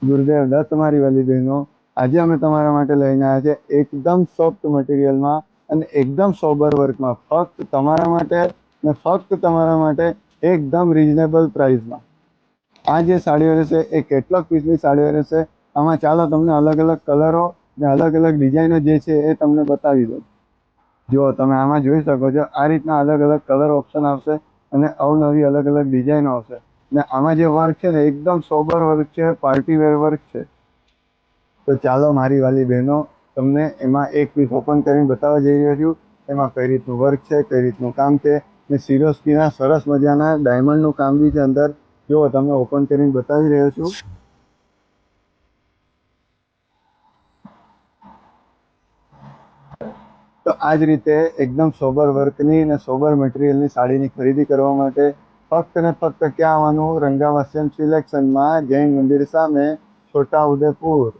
ગુરુદેવ દત્ત મારી વાલી બહેનો, આજે અમે તમારા માટે લઈને આવ્યા છે એકદમ સોફ્ટ મટીરિયલમાં અને એકદમ સોબર વર્કમાં, ફક્ત તમારા માટે ને ફક્ત તમારા માટે એકદમ રિઝનેબલ પ્રાઇસમાં. આ જે સાડીઓ રહેશે એ કેટલોક પીસની સાડીઓ રહેશે. આમાં ચાલો તમને અલગ અલગ કલરો ને અલગ અલગ ડિઝાઇનો જે છે એ તમને બતાવી દઉં. જો તમે આમાં જોઈ શકો છો, આ રીતના અલગ અલગ કલર ઓપ્શન આવશે અને અવનવી અલગ અલગ ડિઝાઇનો આવશે. ને આમાં જે વર્ક છે ને એકદમ સોબર વર્ક છે, પાર્ટી વેર વર્ક છે. તો ચાલો મારી વાલી બહેનો, તમને એમાં એક પીસ ઓપન કરીને બતાવવા જઈ રહ્યો છું. એમાં કઈ રીતનું વર્ક છે, કઈ રીતનું કામ છે, ને સિરોસ્કીના સરસ મજાના ડાયમંડનું કામ બી છે અંદર. જો તમને ઓપન કરીને બતાવી રહ્યો છું. તો આ જ રીતે એકદમ સોબર વર્કની અને સોબર મટીરિયલની સાડીની ખરીદી કરવા માટે ફક્ત ને ફક્ત ક્યાં આવવાનું? રંગા વસ્યમ સિલેક્શનમાં, જૈન મંદિર સામે, છોટા ઉદેપુર.